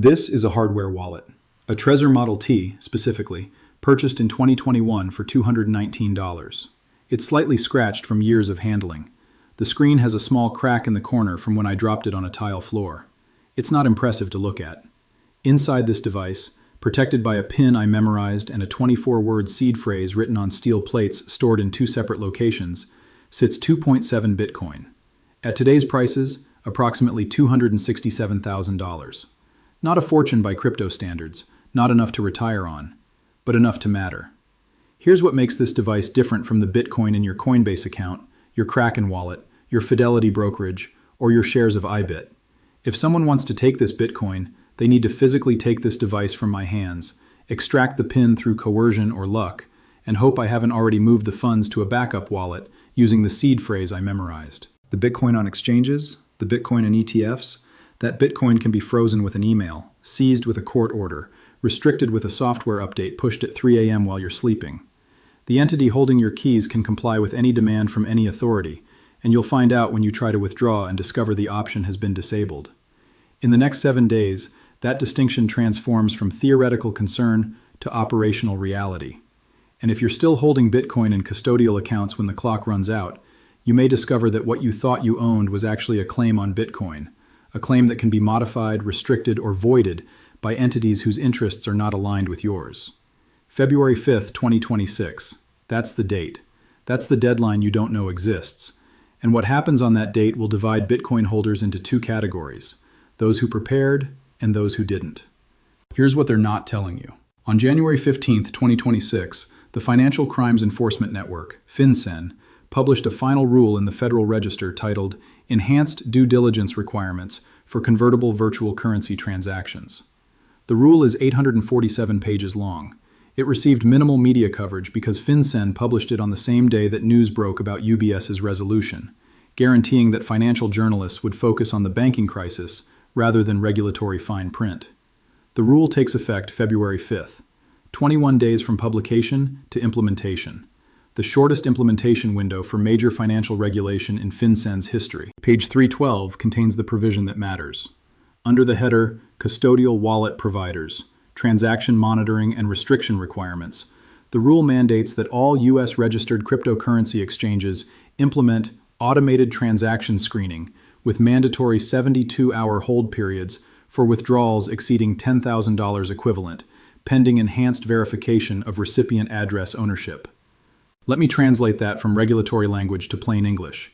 This is a hardware wallet, a Trezor Model T, specifically, purchased in 2021 for $219. It's slightly scratched from years of handling. The screen has a small crack in the corner from when I dropped it on a tile floor. It's not impressive to look at. Inside this device, protected by a pin I memorized and a 24-word seed phrase written on steel plates stored in two separate locations, sits 2.7 Bitcoin. At today's prices, approximately $267,000. Not a fortune by crypto standards, not enough to retire on, but enough to matter. Here's what makes this device different from the Bitcoin in your Coinbase account, your Kraken wallet, your Fidelity brokerage, or your shares of iBit. If someone wants to take this Bitcoin, they need to physically take this device from my hands, extract the pin through coercion or luck, and hope I haven't already moved the funds to a backup wallet using the seed phrase I memorized. The Bitcoin on exchanges, the Bitcoin in ETFs, that Bitcoin can be frozen with an email, seized with a court order, restricted with a software update pushed at 3 a.m. while you're sleeping. The entity holding your keys can comply with any demand from any authority, and you'll find out when you try to withdraw and discover the option has been disabled. In the next 7 days, that distinction transforms from theoretical concern to operational reality. And if you're still holding Bitcoin in custodial accounts when the clock runs out, you may discover that what you thought you owned was actually a claim on Bitcoin, a claim that can be modified, restricted, or voided by entities whose interests are not aligned with yours. February 5th, 2026. That's the date. That's the deadline you don't know exists. And what happens on that date will divide Bitcoin holders into two categories: those who prepared and those who didn't. Here's what they're not telling you. On January 15th, 2026, the Financial Crimes Enforcement Network, FinCEN, published a final rule in the Federal Register titled Enhanced Due Diligence Requirements for Convertible Virtual Currency Transactions. The rule is 847 pages long. It received minimal media coverage because FinCEN published it on the same day that news broke about UBS's resolution, guaranteeing that financial journalists would focus on the banking crisis rather than regulatory fine print. The rule takes effect February 5th, 21 days from publication to implementation, the shortest implementation window for major financial regulation in FinCEN's history. Page 312 contains the provision that matters. Under the header, Custodial Wallet Providers, Transaction Monitoring and Restriction Requirements, the rule mandates that all U.S. registered cryptocurrency exchanges implement automated transaction screening with mandatory 72-hour hold periods for withdrawals exceeding $10,000 equivalent, pending enhanced verification of recipient address ownership. Let me translate that from regulatory language to plain English.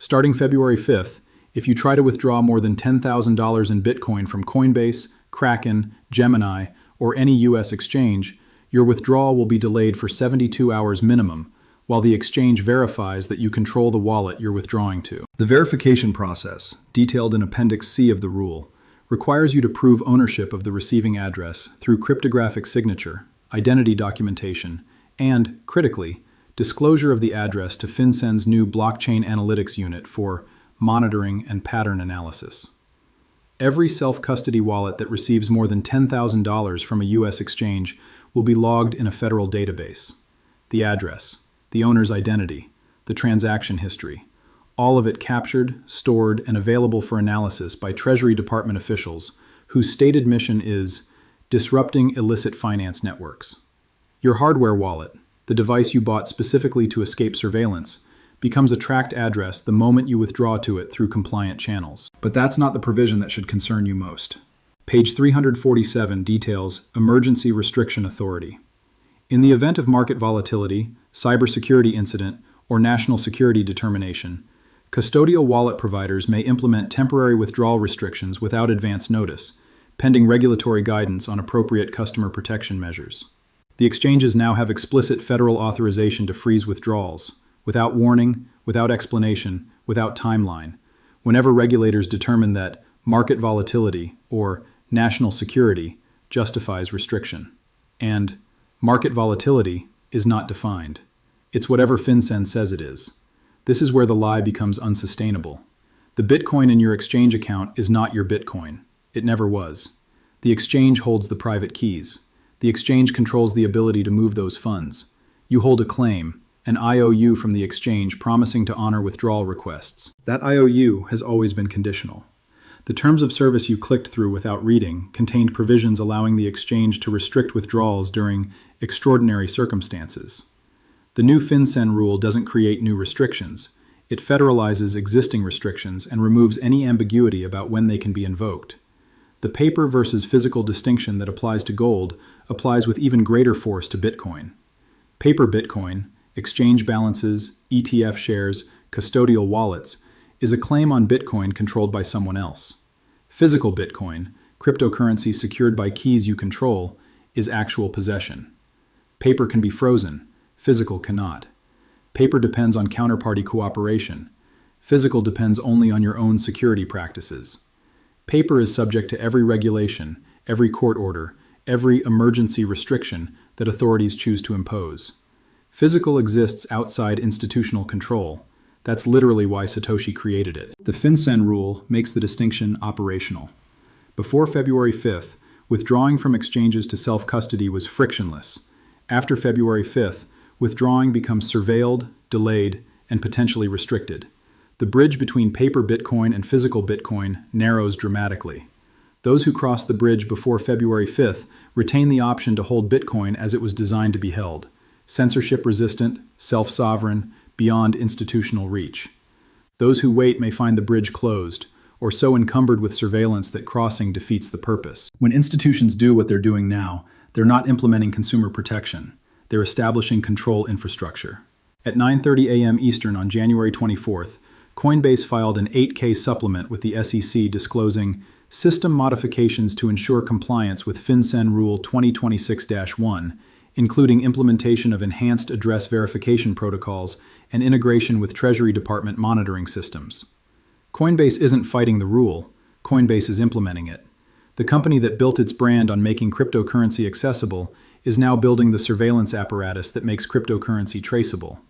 Starting February 5th, if you try to withdraw more than $10,000 in Bitcoin from Coinbase, Kraken, Gemini, or any U.S. exchange, your withdrawal will be delayed for 72 hours minimum, while the exchange verifies that you control the wallet you're withdrawing to. The verification process, detailed in Appendix C of the rule, requires you to prove ownership of the receiving address through cryptographic signature, identity documentation, and, critically, disclosure of the address to FinCEN's new Blockchain Analytics Unit for monitoring and pattern analysis. Every self-custody wallet that receives more than $10,000 from a U.S. exchange will be logged in a federal database. The address, the owner's identity, the transaction history, all of it captured, stored, and available for analysis by Treasury Department officials whose stated mission is disrupting illicit finance networks. Your hardware wallet, the device you bought specifically to escape surveillance, becomes a tracked address the moment you withdraw to it through compliant channels. But that's not the provision that should concern you most. Page 347 details Emergency Restriction Authority. In the event of market volatility, cybersecurity incident, or national security determination, custodial wallet providers may implement temporary withdrawal restrictions without advance notice, pending regulatory guidance on appropriate customer protection measures. The exchanges now have explicit federal authorization to freeze withdrawals, without warning, without explanation, without timeline, whenever regulators determine that market volatility, or national security, justifies restriction. And market volatility is not defined. It's whatever FinCEN says it is. This is where the lie becomes unsustainable. The Bitcoin in your exchange account is not your Bitcoin. It never was. The exchange holds the private keys. The exchange controls the ability to move those funds. You hold a claim, an IOU from the exchange promising to honor withdrawal requests. That IOU has always been conditional. The terms of service you clicked through without reading contained provisions allowing the exchange to restrict withdrawals during extraordinary circumstances. The new FinCEN rule doesn't create new restrictions. It federalizes existing restrictions and removes any ambiguity about when they can be invoked. The paper versus physical distinction that applies to gold applies with even greater force to Bitcoin. Paper Bitcoin, exchange balances, ETF shares, custodial wallets, is a claim on Bitcoin controlled by someone else. Physical Bitcoin, cryptocurrency secured by keys you control, is actual possession. Paper can be frozen, physical cannot. Paper depends on counterparty cooperation. Physical depends only on your own security practices. Paper is subject to every regulation, every court order, every emergency restriction that authorities choose to impose. Physical exists outside institutional control. That's literally why Satoshi created it. The FinCEN rule makes the distinction operational. Before February 5th, withdrawing from exchanges to self-custody was frictionless. After February 5th, withdrawing becomes surveilled, delayed, and potentially restricted. The bridge between paper Bitcoin and physical Bitcoin narrows dramatically. Those who cross the bridge before February 5th retain the option to hold Bitcoin as it was designed to be held: censorship-resistant, self-sovereign, beyond institutional reach. Those who wait may find the bridge closed, or so encumbered with surveillance that crossing defeats the purpose. When institutions do what they're doing now, they're not implementing consumer protection. They're establishing control infrastructure. At 9:30 a.m. Eastern on January 24th, Coinbase filed an 8K supplement with the SEC disclosing system modifications to ensure compliance with FinCEN Rule 2026-1, including implementation of enhanced address verification protocols and integration with Treasury Department monitoring systems. Coinbase isn't fighting the rule, Coinbase is implementing it. The company that built its brand on making cryptocurrency accessible is now building the surveillance apparatus that makes cryptocurrency traceable.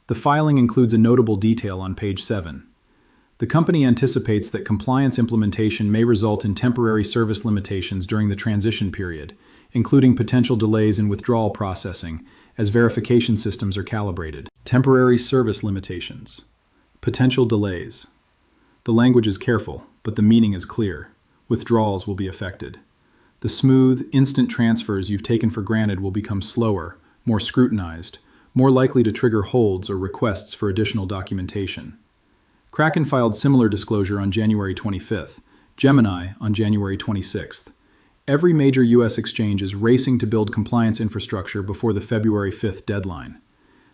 The filing includes a notable detail on page 7. The company anticipates that compliance implementation may result in temporary service limitations during the transition period, including potential delays in withdrawal processing as verification systems are calibrated. Temporary service limitations. Potential delays. The language is careful, but the meaning is clear. Withdrawals will be affected. The smooth, instant transfers you've taken for granted will become slower, more scrutinized, more likely to trigger holds or requests for additional documentation. Kraken filed similar disclosure on January 25th, Gemini on January 26th. Every major U.S. exchange is racing to build compliance infrastructure before the February 5th deadline.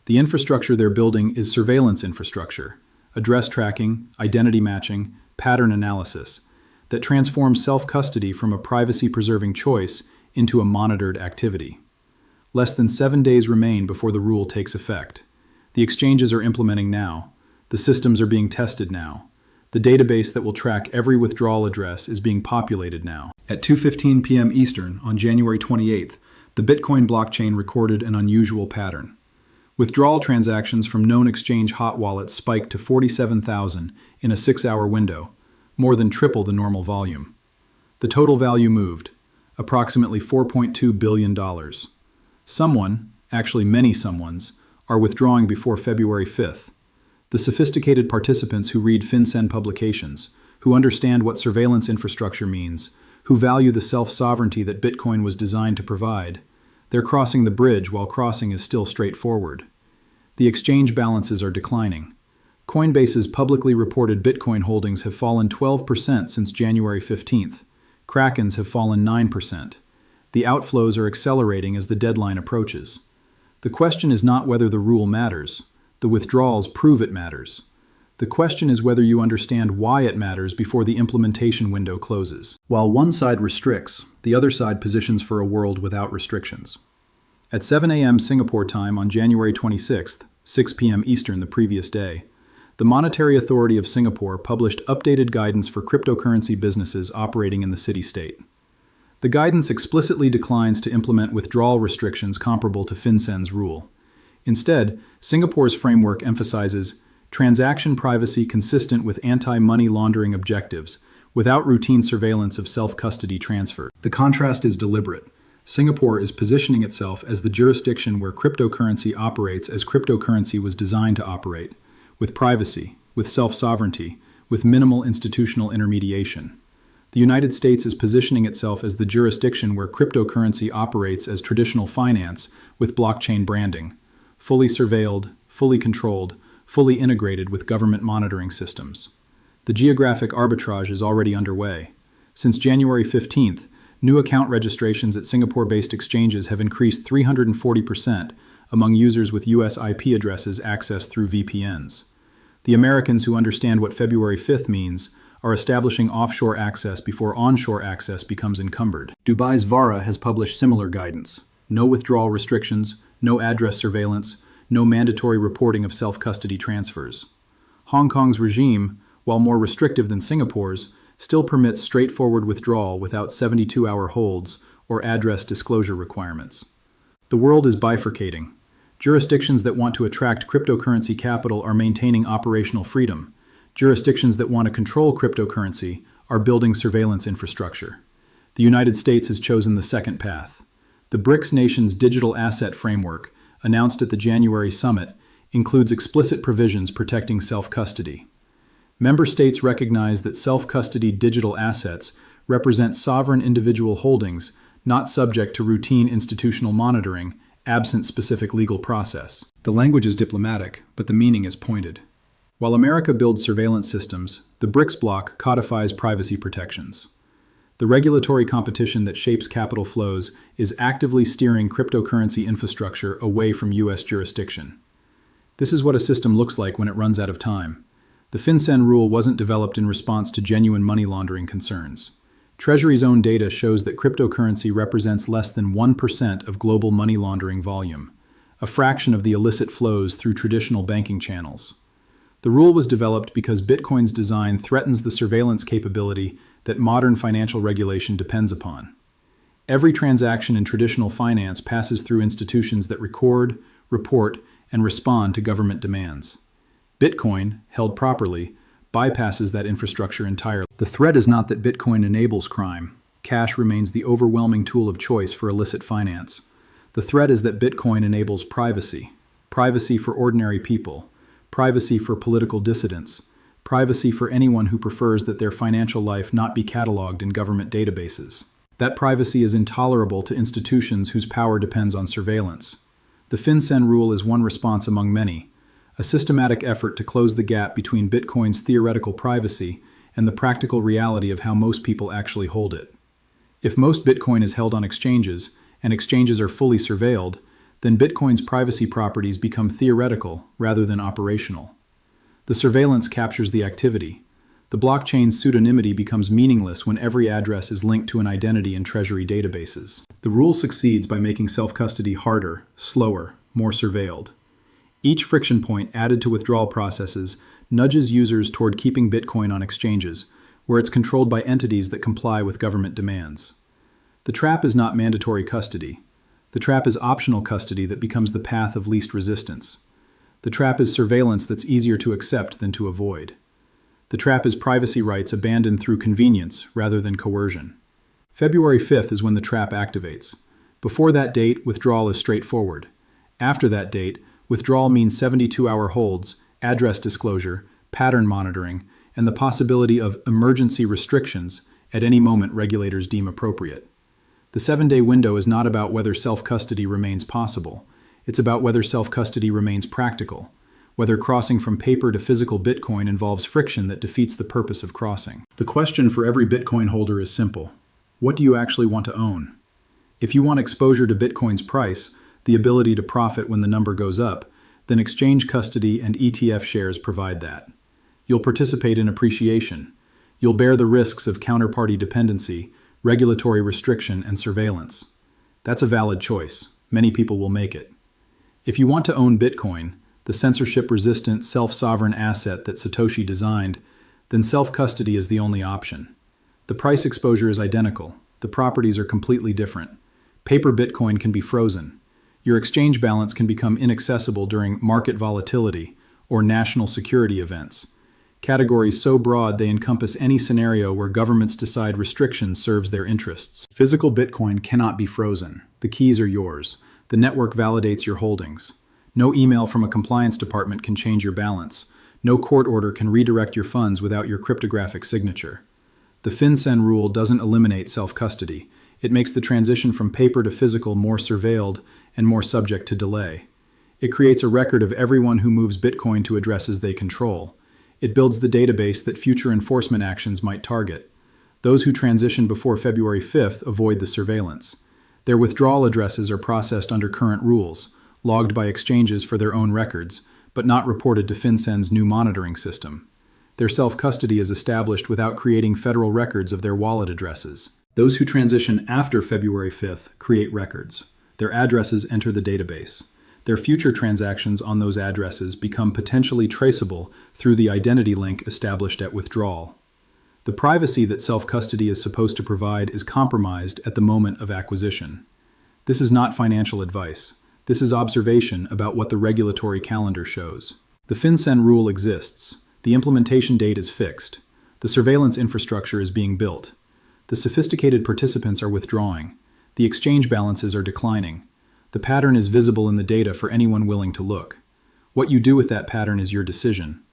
The infrastructure they're building is surveillance infrastructure, address tracking, identity matching, pattern analysis, that transforms self-custody from a privacy-preserving choice into a monitored activity. Less than 7 days remain before the rule takes effect. The exchanges are implementing now. The systems are being tested now. The database that will track every withdrawal address is being populated now. At 2:15 p.m. Eastern on January 28th, the Bitcoin blockchain recorded an unusual pattern. Withdrawal transactions from known exchange hot wallets spiked to 47,000 in a 6-hour window, more than triple the normal volume. The total value moved, approximately $4.2 billion. Someone, actually many someones, are withdrawing before February 5th. The sophisticated participants who read FinCEN publications, who understand what surveillance infrastructure means, who value the self-sovereignty that Bitcoin was designed to provide, they're crossing the bridge while crossing is still straightforward. The exchange balances are declining. Coinbase's publicly reported Bitcoin holdings have fallen 12% since January 15th. Kraken's have fallen 9%. The outflows are accelerating as the deadline approaches. The question is not whether the rule matters. The withdrawals prove it matters. The question is whether you understand why it matters before the implementation window closes. While one side restricts, the other side positions for a world without restrictions. At 7 a.m. Singapore time on January 26th, 6 p.m. Eastern the previous day, the Monetary Authority of Singapore published updated guidance for cryptocurrency businesses operating in the city-state. The guidance explicitly declines to implement withdrawal restrictions comparable to FinCEN's rule. Instead, Singapore's framework emphasizes transaction privacy consistent with anti-money laundering objectives, without routine surveillance of self-custody transfer. The contrast is deliberate. Singapore is positioning itself as the jurisdiction where cryptocurrency operates as cryptocurrency was designed to operate, with privacy, with self-sovereignty, with minimal institutional intermediation. The United States is positioning itself as the jurisdiction where cryptocurrency operates as traditional finance with blockchain branding, fully surveilled, fully controlled, fully integrated with government monitoring systems. The geographic arbitrage is already underway. Since January 15th, new account registrations at Singapore-based exchanges have increased 340% among users with US IP addresses accessed through VPNs. The Americans who understand what February 5th means are establishing offshore access before onshore access becomes encumbered. Dubai's VARA has published similar guidance. No withdrawal restrictions, no address surveillance, no mandatory reporting of self-custody transfers. Hong Kong's regime, while more restrictive than Singapore's, still permits straightforward withdrawal without 72-hour holds or address disclosure requirements. The world is bifurcating. Jurisdictions that want to attract cryptocurrency capital are maintaining operational freedom. Jurisdictions that want to control cryptocurrency are building surveillance infrastructure. The United States has chosen the second path. The BRICS nations' digital asset framework, announced at the January summit, includes explicit provisions protecting self-custody. Member states recognize that self-custody digital assets represent sovereign individual holdings not subject to routine institutional monitoring, absent specific legal process. The language is diplomatic, but the meaning is pointed. While America builds surveillance systems, the BRICS bloc codifies privacy protections. The regulatory competition that shapes capital flows is actively steering cryptocurrency infrastructure away from U.S. jurisdiction. This is what a system looks like when it runs out of time. The FinCEN rule wasn't developed in response to genuine money laundering concerns. Treasury's own data shows that cryptocurrency represents less than 1% of global money laundering volume, a fraction of the illicit flows through traditional banking channels. The rule was developed because Bitcoin's design threatens the surveillance capability that modern financial regulation depends upon. Every transaction in traditional finance passes through institutions that record, report, and respond to government demands. Bitcoin, held properly, bypasses that infrastructure entirely. The threat is not that Bitcoin enables crime. Cash remains the overwhelming tool of choice for illicit finance. The threat is that Bitcoin enables privacy. Privacy for ordinary people. Privacy for political dissidents. Privacy for anyone who prefers that their financial life not be cataloged in government databases. That privacy is intolerable to institutions whose power depends on surveillance. The FinCEN rule is one response among many, a systematic effort to close the gap between Bitcoin's theoretical privacy and the practical reality of how most people actually hold it. If most Bitcoin is held on exchanges, and exchanges are fully surveilled, then Bitcoin's privacy properties become theoretical rather than operational. The surveillance captures the activity. The blockchain's pseudonymity becomes meaningless when every address is linked to an identity in Treasury databases. The rule succeeds by making self-custody harder, slower, more surveilled. Each friction point added to withdrawal processes nudges users toward keeping Bitcoin on exchanges, where it's controlled by entities that comply with government demands. The trap is not mandatory custody. The trap is optional custody that becomes the path of least resistance. The trap is surveillance that's easier to accept than to avoid. The trap is privacy rights abandoned through convenience rather than coercion. February 5th is when the trap activates. Before that date, withdrawal is straightforward. After that date, withdrawal means 72-hour holds, address disclosure, pattern monitoring, and the possibility of emergency restrictions at any moment regulators deem appropriate. The 7-day window is not about whether self-custody remains possible. It's about whether self-custody remains practical, whether crossing from paper to physical Bitcoin involves friction that defeats the purpose of crossing. The question for every Bitcoin holder is simple. What do you actually want to own? If you want exposure to Bitcoin's price, the ability to profit when the number goes up, then exchange custody and ETF shares provide that. You'll participate in appreciation. You'll bear the risks of counterparty dependency, regulatory restriction, and surveillance. That's a valid choice. Many people will make it. If you want to own Bitcoin, the censorship-resistant, self-sovereign asset that Satoshi designed, then self-custody is the only option. The price exposure is identical. The properties are completely different. Paper Bitcoin can be frozen. Your exchange balance can become inaccessible during market volatility or national security events. Categories so broad they encompass any scenario where governments decide restriction serves their interests. Physical Bitcoin cannot be frozen. The keys are yours. The network validates your holdings. No email from a compliance department can change your balance. No court order can redirect your funds without your cryptographic signature. The FinCEN rule doesn't eliminate self-custody. It makes the transition from paper to physical more surveilled and more subject to delay. It creates a record of everyone who moves Bitcoin to addresses they control. It builds the database that future enforcement actions might target. Those who transition before February 5th avoid the surveillance. Their withdrawal addresses are processed under current rules, logged by exchanges for their own records, but not reported to FinCEN's new monitoring system. Their self-custody is established without creating federal records of their wallet addresses. Those who transition after February 5th create records. Their addresses enter the database. Their future transactions on those addresses become potentially traceable through the identity link established at withdrawal. The privacy that self-custody is supposed to provide is compromised at the moment of acquisition. This is not financial advice. This is observation about what the regulatory calendar shows. The FinCEN rule exists. The implementation date is fixed. The surveillance infrastructure is being built. The sophisticated participants are withdrawing. The exchange balances are declining. The pattern is visible in the data for anyone willing to look. What you do with that pattern is your decision.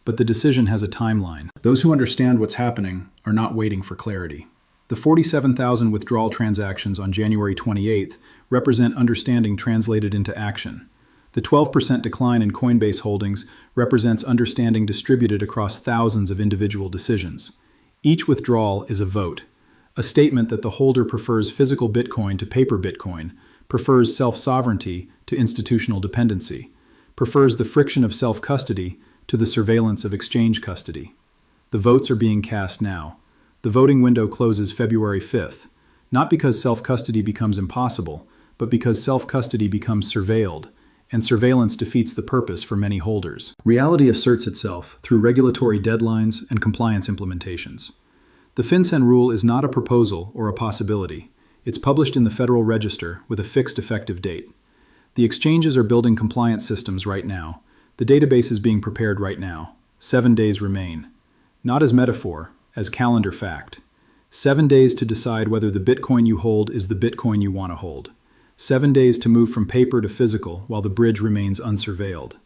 But the decision has a timeline. Those who understand what's happening are not waiting for clarity. The 47,000 withdrawal transactions on January 28th represent understanding translated into action. The 12% decline in Coinbase holdings represents understanding distributed across thousands of individual decisions. Each withdrawal is a vote, a statement that the holder prefers physical Bitcoin to paper Bitcoin, prefers self-sovereignty to institutional dependency, prefers the friction of self-custody to the surveillance of exchange custody. The votes are being cast now. The voting window closes February 5th, not because self-custody becomes impossible, but because self-custody becomes surveilled, and surveillance defeats the purpose for many holders. Reality asserts itself through regulatory deadlines and compliance implementations. The FinCEN rule is not a proposal or a possibility. It's published in the Federal Register with a fixed effective date. The exchanges are building compliance systems right now. The database is being prepared right now. 7 days remain. Not as metaphor, as calendar fact. 7 days to decide whether the Bitcoin you hold is the Bitcoin you want to hold. 7 days to move from paper to physical while the bridge remains unsurveilled.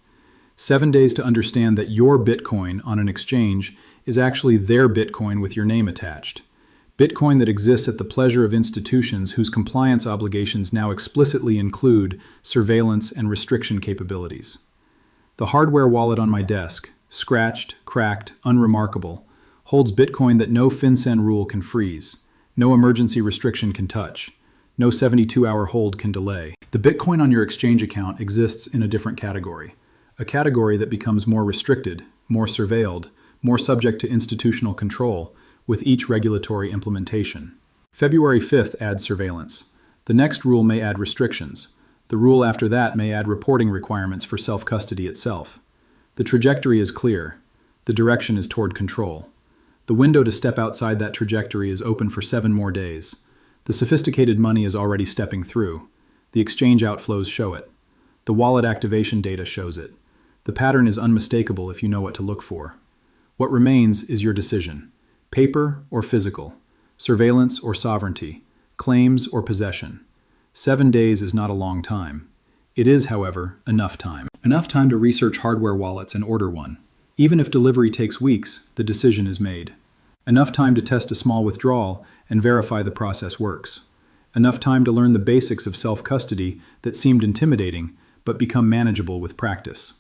7 days to understand that your Bitcoin on an exchange is actually their Bitcoin with your name attached. Bitcoin that exists at the pleasure of institutions whose compliance obligations now explicitly include surveillance and restriction capabilities. The hardware wallet on my desk, scratched, cracked, unremarkable, holds Bitcoin that no FinCEN rule can freeze, no emergency restriction can touch, no 72-hour hold can delay. The Bitcoin on your exchange account exists in a different category, a category that becomes more restricted, more surveilled, more subject to institutional control with each regulatory implementation. February 5th adds surveillance. The next rule may add restrictions. The rule after that may add reporting requirements for self-custody itself. The trajectory is clear. The direction is toward control. The window to step outside that trajectory is open for 7 more days. The sophisticated money is already stepping through. The exchange outflows show it. The wallet activation data shows it. The pattern is unmistakable if you know what to look for. What remains is your decision. Paper or physical, surveillance or sovereignty, claims or possession. 7 days is not a long time. It is, however, enough time. Enough time to research hardware wallets and order one. Even if delivery takes weeks, the decision is made. Enough time to test a small withdrawal and verify the process works. Enough time to learn the basics of self-custody that seemed intimidating but become manageable with practice.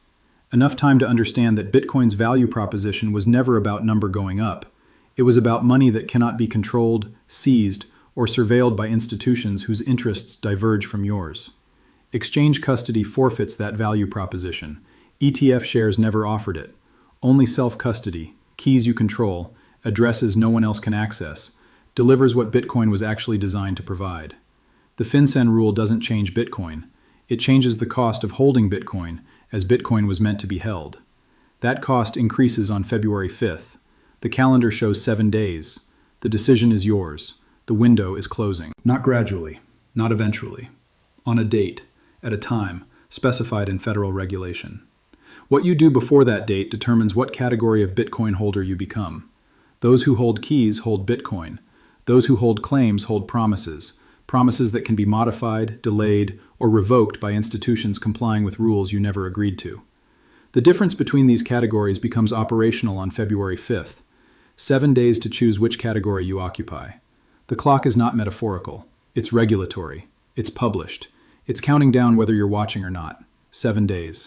Enough time to understand that Bitcoin's value proposition was never about number going up. It was about money that cannot be controlled, seized, or surveilled by institutions whose interests diverge from yours. Exchange custody forfeits that value proposition. ETF shares never offered it. Only self-custody, keys you control, addresses no one else can access, delivers what Bitcoin was actually designed to provide. The FinCEN rule doesn't change Bitcoin. It changes the cost of holding Bitcoin as Bitcoin was meant to be held. That cost increases on February 5th. The calendar shows 7 days. The decision is yours. The window is closing. Not gradually, not eventually. On a date, at a time, specified in federal regulation. What you do before that date determines what category of Bitcoin holder you become. Those who hold keys hold Bitcoin. Those who hold claims hold promises. Promises that can be modified, delayed, or revoked by institutions complying with rules you never agreed to. The difference between these categories becomes operational on February 5th. 7 days to choose which category you occupy. The clock is not metaphorical. It's regulatory. It's published. It's counting down whether you're watching or not. 7 days.